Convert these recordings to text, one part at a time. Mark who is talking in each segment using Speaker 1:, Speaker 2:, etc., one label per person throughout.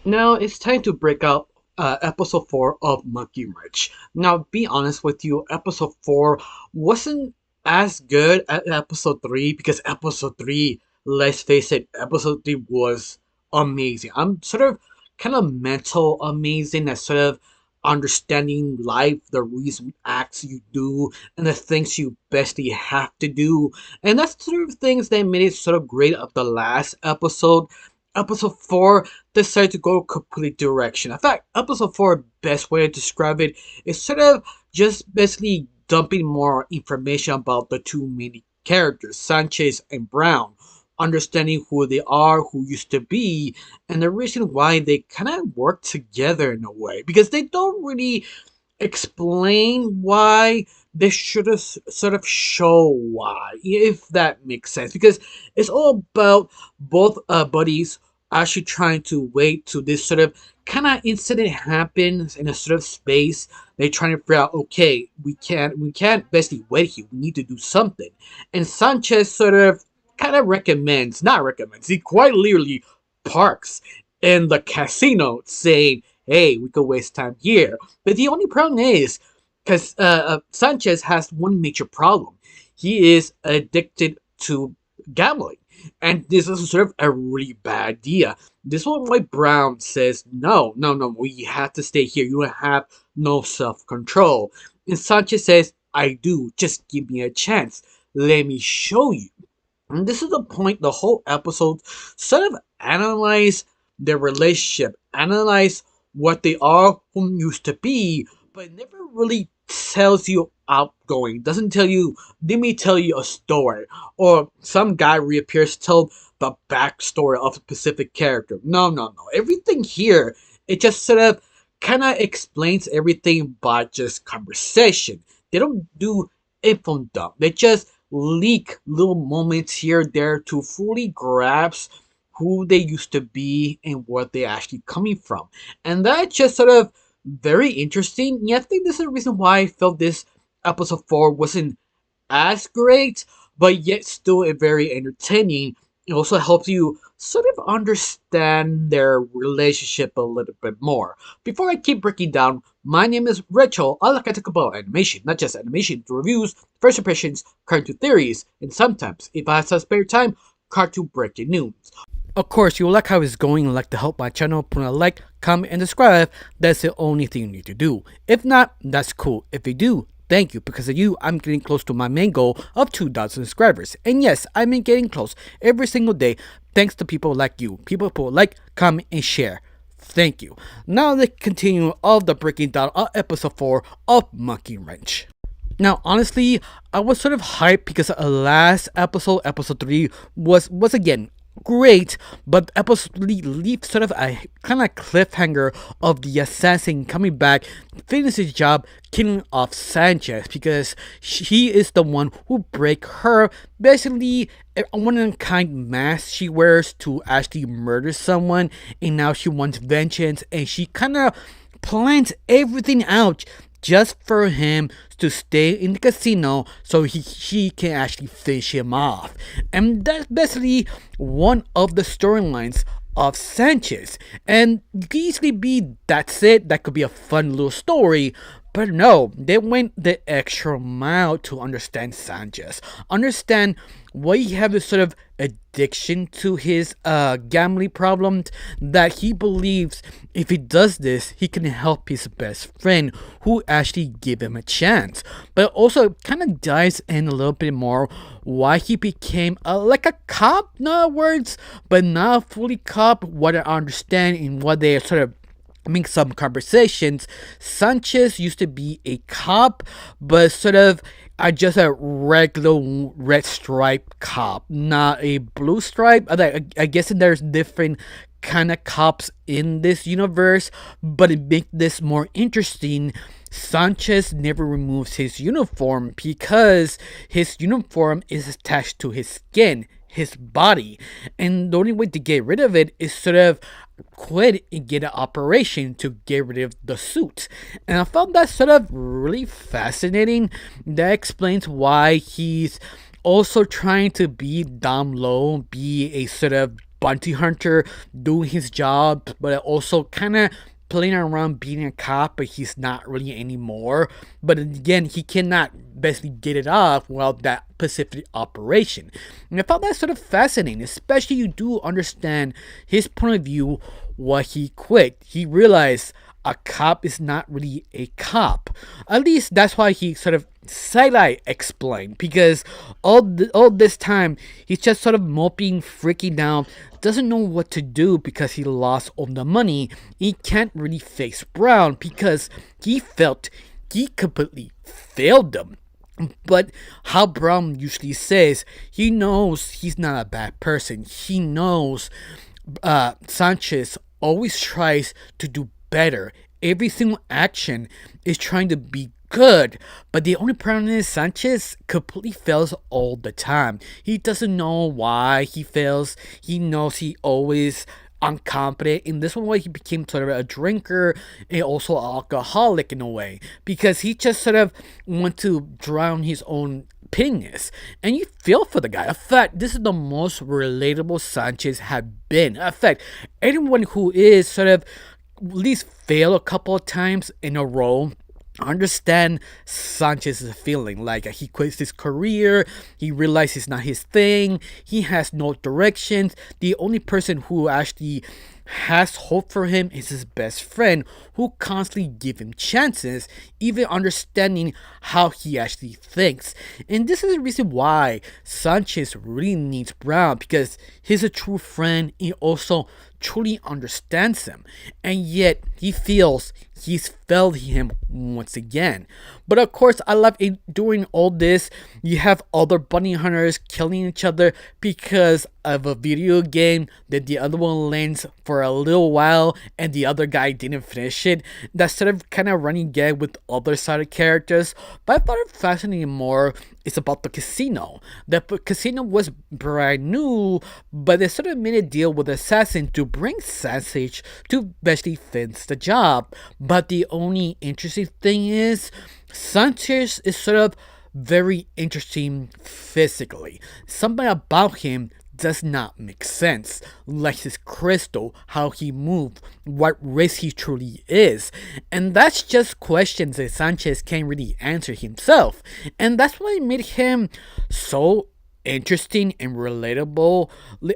Speaker 1: Now it's time to break out episode 4 of Monkey Wrench. Now, be honest with you, episode 4 wasn't as good as episode 3 because episode 3, let's face it, episode 3 was amazing. I'm sort of kind of mental amazing at sort of understanding life, the reason acts you do, and the things you basically have to do. And that's sort of things that made it sort of great of the last episode. Episode 4 decided to go a complete direction. In fact, episode 4, best way to describe it is sort of just basically dumping more information about the two main characters, Sanchez and Brown, understanding who they are, who used to be, and the reason why they kind of work together in a way. Because they don't really explain why, they should have sort of show why, if that makes sense. Because it's all about both buddies actually trying to wait to this sort of kind of incident happens in a sort of space. They're trying to figure out, okay, we can't basically wait here. We need to do something. And Sanchez sort of kind of recommends, not recommends, he quite literally parks in the casino saying, hey, we could waste time here. But the only problem is, because Sanchez has one major problem. He is addicted to gambling. And this is sort of a really bad idea. This one, why Brown says, no, no, no, we have to stay here. You don't have no self control. And Sanchez says, I do. Just give me a chance. Let me show you. And this is the point the whole episode sort of analyze their relationship, analyze what they are, whom used to be, but it never really tells you outgoing. Doesn't tell you, let me tell you a story. Or some guy reappears, tell the backstory of a specific character. No, no, no. Everything here, it just sort of kind of explains everything by just conversation. They don't do info dump. They just leak little moments here there to fully grasp who they used to be and what they actually coming from. And that just sort of very interesting. Yeah, I think this is the reason why I felt this episode 4 wasn't as great, but yet still a very entertaining. It also helps you sort of understand their relationship a little bit more. Before I keep breaking down, my name is Rachel. I like to talk about animation, not just animation, reviews, first impressions, cartoon theories, and sometimes, if I have some spare time, cartoon breaking news. Of course, you like how it's going and like to help my channel, put a like, comment, and subscribe. That's the only thing you need to do. If not, that's cool. If you do, thank you. Because of you, I'm getting close to my main goal of 2,000 subscribers. And yes, I've been getting close every single day thanks to people like you. People who like, comment, and share. Thank you. Now let's continue of the breaking down of episode 4 of Monkey Wrench. Now, honestly, I was sort of hyped because the last episode, episode 3, was again great, but episode 3 leaves sort of a kind of cliffhanger of the assassin coming back, finish his job, killing off Sanchez because he is the one who break her basically a one-of-a-kind mask she wears to actually murder someone, and now she wants vengeance, and she kind of plans everything out just for him to stay in the casino so she can actually finish him off. And that's basically one of the storylines of Sanchez. And you can easily be, that's it, that could be a fun little story. But no, they went the extra mile to understand Sanchez. Understand why he have this sort of addiction to his gambling problem, that he believes if he does this, he can help his best friend who actually give him a chance. But also kind of dives in a little bit more why he became like a cop, in other words, but not fully cop, what I understand and what they sort of make some conversations. Sanchez used to be a cop, but sort of just a regular red stripe cop, not a blue stripe. I guess there's different kind of cops in this universe, but it makes this more interesting. Sanchez never removes his uniform because his uniform is attached to his skin, his body, and the only way to get rid of it is sort of quit and get an operation to get rid of the suit. And I found that sort of really fascinating. That explains why he's also trying to be down low, be a sort of bounty hunter doing his job, but also kind of playing around being a cop, but he's not really anymore. But again, he cannot basically get it off without that specific operation. And I found that sort of fascinating, especially you do understand his point of view why he quit. He realized a cop is not really a cop. At least that's why he sort of side-eye explained, because all this time he's just sort of moping, freaking out, doesn't know what to do because he lost all the money. He can't really face Brown because he felt he completely failed them. But how Brown usually says, he knows he's not a bad person. He knows Sanchez always tries to do better. Every single action is trying to be good, but the only problem is Sanchez completely fails all the time. He doesn't know why he fails. He knows he always incompetent. In this one way, he became sort of a drinker and also an alcoholic in a way, because he just sort of want to drown his own opinions, and you feel for the guy. In fact, this is the most relatable Sanchez had been. In fact, anyone who is sort of at least fail a couple of times in a row understand Sanchez's feeling. Like, he quits his career, he realizes it's not his thing, he has no directions. The only person who actually has hope for him is his best friend, who constantly give him chances, even understanding how he actually thinks. And this is the reason why Sanchez really needs Brown, because he's a true friend. He also truly understands him, and yet he feels he's failed him once again. But of course, I love it. During all this, you have other bunny hunters killing each other because of a video game that the other one lends for a little while and the other guy didn't finish it. That's sort of kind of running gag with other side characters. But I thought it fascinating more is about the casino. The casino was brand new, but they sort of made a deal with Assassin to bring Sausage to basically finish the job. But the only interesting thing is, Sanchez is sort of very interesting physically. Something about him does not make sense. Like his crystal, how he moved, what race he truly is. And that's just questions that Sanchez can't really answer himself. And that's why it made him so interesting and relatable.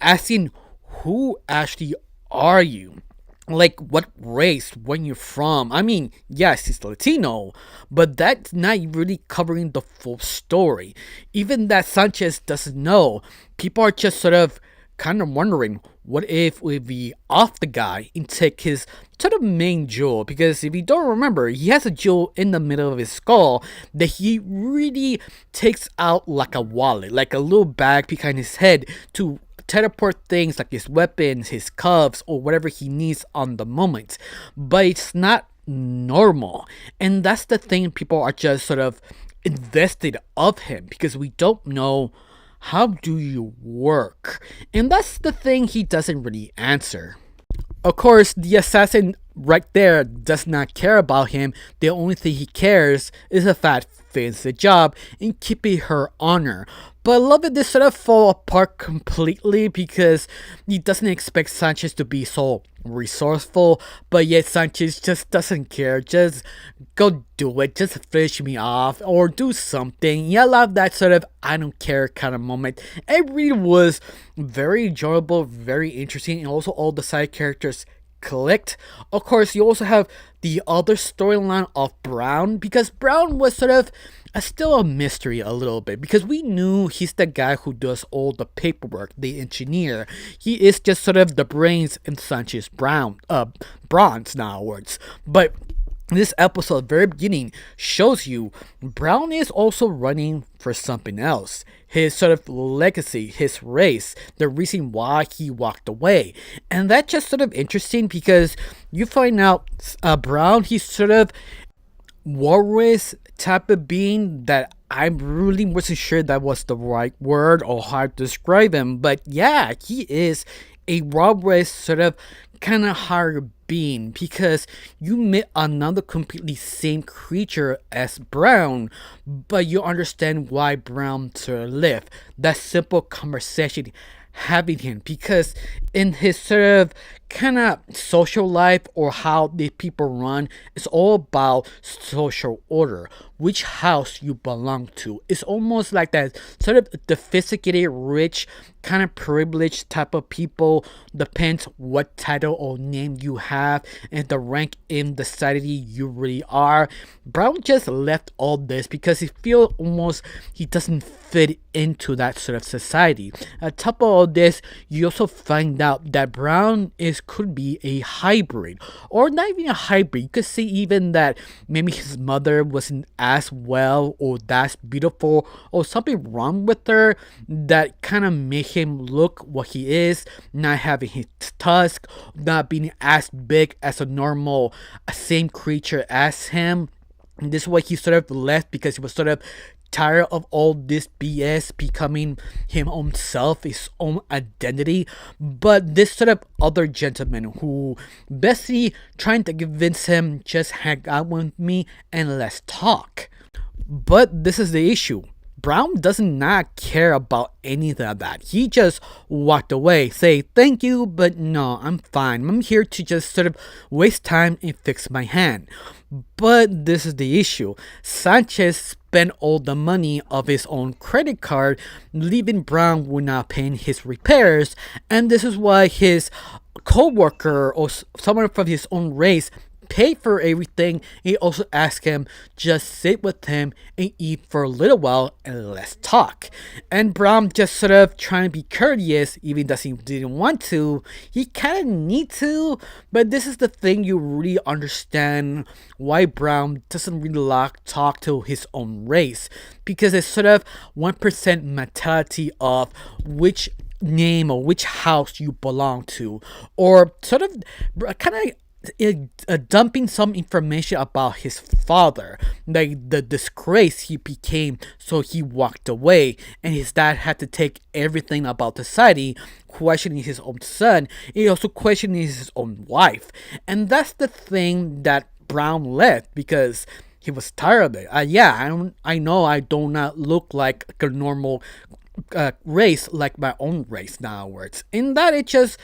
Speaker 1: Asking, who actually are you? Like, what race, when you're from? I mean, yes, he's Latino, but that's not really covering the full story. Even that Sanchez doesn't know. People are just sort of kind of wondering, what if we off the guy and take his sort of main jewel? Because if you don't remember, he has a jewel in the middle of his skull that he really takes out like a wallet, like a little bag behind his head to teleport things like his weapons, his cuffs, or whatever he needs on the moment. But it's not normal. And that's the thing, people are just sort of invested of him, because we don't know, how do you work? And that's the thing he doesn't really answer. Of course, the assassin right there does not care about him. The only thing he cares is the fact finish the job and keeping her honor. But I love it, this sort of fall apart completely, because he doesn't expect Sanchez to be so resourceful, but yet Sanchez just doesn't care. Just go do it, just finish me off or do something. Yeah, I love that sort of I don't care kind of moment. It really was very enjoyable, very interesting, and also all the side characters clicked. Of course, you also have the other storyline of Brown, because Brown was sort of still a mystery a little bit, because we knew he's the guy who does all the paperwork, the engineer. He is just sort of the brains in Sanchez Bronze now words. But this episode, very beginning, shows you Brown is also running for something else. His sort of legacy, his race, the reason why he walked away. And that's just sort of interesting, because you find out Brown, he's sort of walrus type of being that I really wasn't sure that was the right word or how to describe him. But yeah, he is a walrus sort of kind of hard being, because you meet another completely same creature as Brown, but you understand why Brown sort of lived. That simple conversation having him, because in his sort of kind of social life, or how the people run, it's all about social order, which house you belong to. It's almost like that sort of sophisticated, rich, kind of privileged type of people. Depends what title or name you have and the rank in the society you really are. Brown just left all this because he feel almost he doesn't fit into that sort of society. On top of all this, you also find out that Brown could be a hybrid, or not even a hybrid. You could see even that maybe his mother wasn't as well or that's beautiful, or something wrong with her that kind of made him look what he is, not having his tusk, not being as big as a normal same creature as him. And this is why he sort of left, because he was sort of tired of all this BS, becoming him own self, his own identity. But this sort of other gentleman who basically trying to convince him, just hang out with me and let's talk. But this is the issue. Brown does not care about anything of that. He just walked away, say thank you, but no, I'm fine. I'm here to just sort of waste time and fix my hand. But this is the issue. Sanchez spent all the money of his own credit card, leaving Brown without paying his repairs, and this is why his co-worker or someone from his own race pay for everything. He also asked him just sit with him and eat for a little while and let's talk. And Brown just sort of trying to be courteous, even though he didn't want to. He kind of need to, but this is the thing you really understand why Brown doesn't really like talk to his own race, because it's sort of 1% mentality of which name or which house you belong to, or sort of kind of dumping some information about his father, like the disgrace he became, so he walked away, and his dad had to take everything about society, questioning his own son. He also questioning his own wife, and that's the thing that Brown left because he was tired of it. I know I do not look like a normal race like my own race nowadays. In that, it just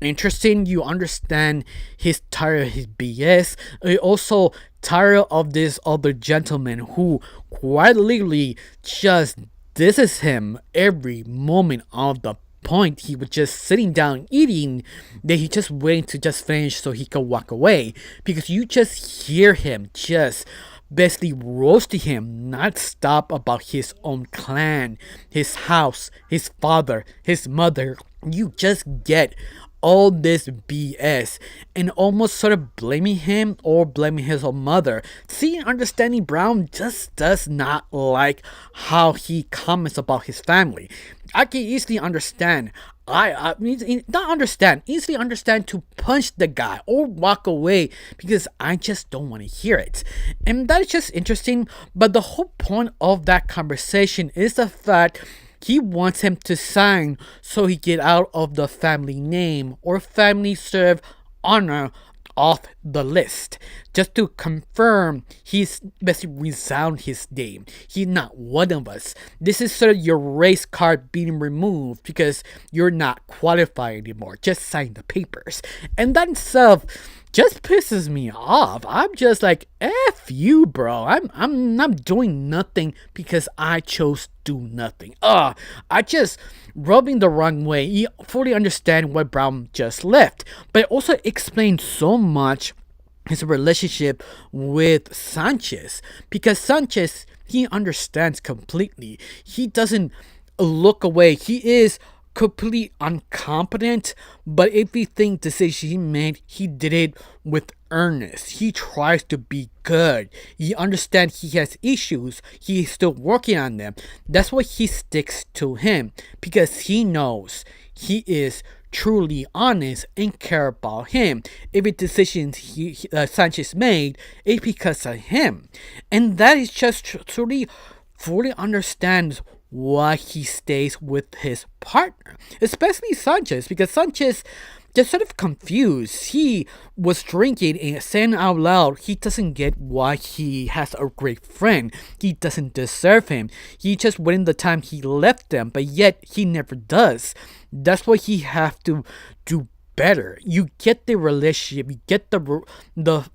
Speaker 1: interesting. You understand he's tired of his BS. He also tired of this other gentleman who quite literally just disses him every moment of the point. He was just sitting down eating, then he just waiting to just finish so he could walk away, because you just hear him just basically roasting him not stop about his own clan, his house, his father, his mother. You just get all this BS and almost sort of blaming him or blaming his own mother. See, understanding Brown just does not like how he comments about his family. I can easily understand. I mean, not understand, easily understand to punch the guy or walk away, because I just don't want to hear it. And that is just interesting. But the whole point of that conversation is the fact he wants him to sign so he get out of the family name or family serve honor off the list, just to confirm he's basically resound his name. He's not one of us. This is sort of your race card being removed because you're not qualified anymore. Just sign the papers. And that itself just pisses me off. I'm just like, F you, bro. I'm not doing nothing because I chose to do nothing. I just rubbing the wrong way. You fully understand why Brown just left. But it also explains so much his relationship with Sanchez. Because Sanchez, he understands completely. He doesn't look away. He is completely incompetent, but everything decision he made, he did it with earnest. He tries to be good. He understands he has issues. He is still working on them. That's why he sticks to him, because he knows he is truly honest and care about him. Every decision Sanchez made is because of him, and that is just truly fully understands why he stays with his partner, especially Sanchez, because Sanchez just sort of confused. He was drinking and saying out loud he doesn't get why he has a great friend. He doesn't deserve him. He just waited the time he left them, but yet he never does. That's why he have to do better. You get the relationship, you get the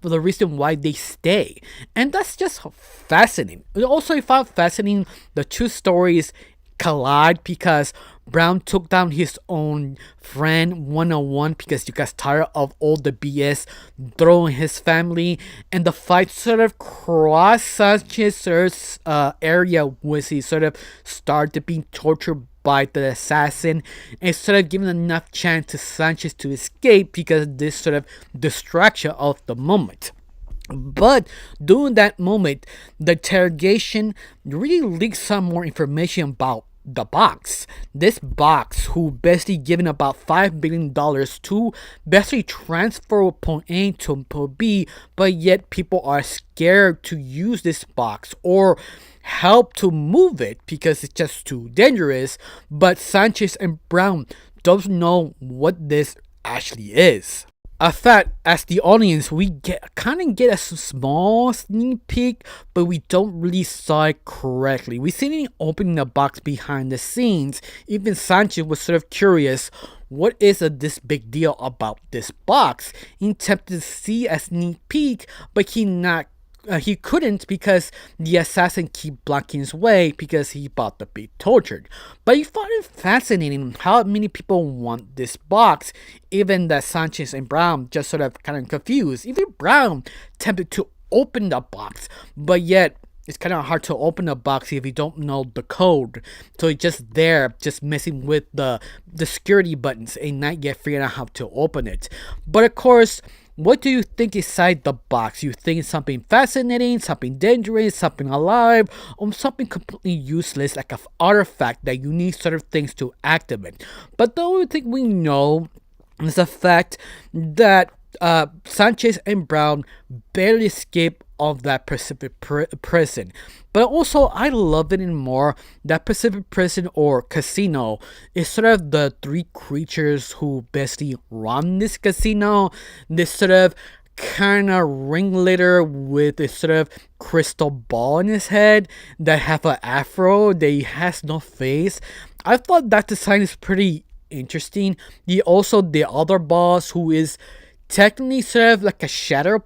Speaker 1: reason why they stay, and that's just fascinating. Also, I found fascinating the two stories collide because Brown took down his own friend one on one because he got tired of all the BS throwing his family, and the fight sort of crossed Sanchez's area where he sort of started being tortured by the assassin, and sort of giving enough chance to Sanchez to escape because of this sort of distraction of the moment. But during that moment, the interrogation really leaked some more information about the box. This box, who basically given about $5 billion to basically transfer point A to point B, but yet people are scared to use this box or help to move it because it's just too dangerous. But Sanchez and Brown don't know what this actually is. In fact, as the audience, we kind of get a small sneak peek, but we don't really saw it correctly. We seen it opening the box behind the scenes. Even Sanchez was sort of curious, what is this big deal about this box? He attempted to see a sneak peek, but he couldn't because the assassin keep blocking his way because he about to be tortured. But he found it fascinating how many people want this box, even that Sanchez and Brown just sort of kind of confused. Even Brown tempted to open the box, but yet it's kind of hard to open a box if you don't know the code. So it's just there, just messing with the security buttons and not yet figuring out how to open it. But of course, what do you think inside the box? You think it's something fascinating, something dangerous, something alive, or something completely useless like an artifact that you need certain things to activate? But the only thing we know is the fact that Sanchez and Brown barely escaped of that Pacific prison. But also, I love it in more that Pacific prison or casino is sort of the three creatures who basically run this casino. This sort of kind of ringleader with a sort of crystal ball in his head that have an afro. They has no face. I thought that design is pretty interesting. The other boss who is technically sort of like a shadow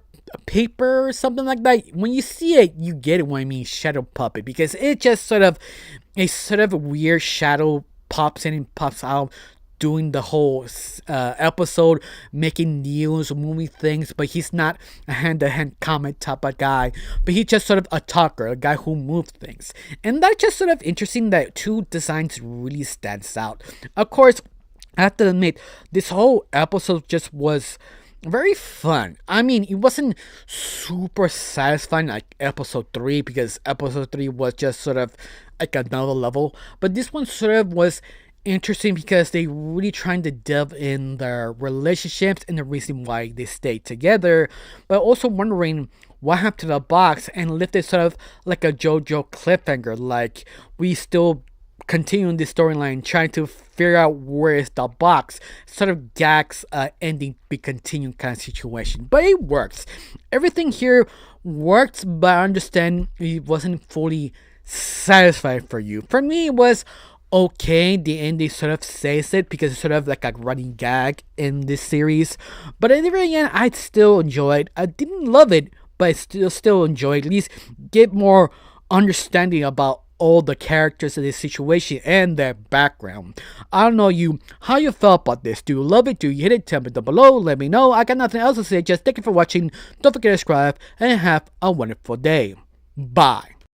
Speaker 1: paper or something like that. When you see it, you get it when I mean shadow puppet, because it just sort of a weird shadow pops in and pops out doing the whole episode, making news, moving things, but he's not a hand-to-hand comment type of guy, but he's just sort of a talker, a guy who moves things. And that's just sort of interesting that two designs really stands out. Of course, I have to admit, this whole episode just was very fun. I mean, it wasn't super satisfying like episode 3, because episode 3 was just sort of like another level. But this one sort of was interesting because they really trying to delve in their relationships and the reason why they stayed together. But also wondering what happened to the box and left it sort of like a JoJo cliffhanger. Like, we still continuing this storyline, trying to figure out where is the box, sort of gags ending be continuing kind of situation. But it works. Everything here works, but I understand it wasn't fully satisfied for you. For me, it was okay. The ending sort of says it because it's sort of like a running gag in this series. But at the very end, I still enjoyed. I didn't love it, but I still enjoyed. At least get more understanding about all the characters in this situation and their background. I don't know how you felt about this. Do you love it? Do you hate it? Tell me down below. Let me know. I got nothing else to say. Just thank you for watching. Don't forget to subscribe and have a wonderful day. Bye.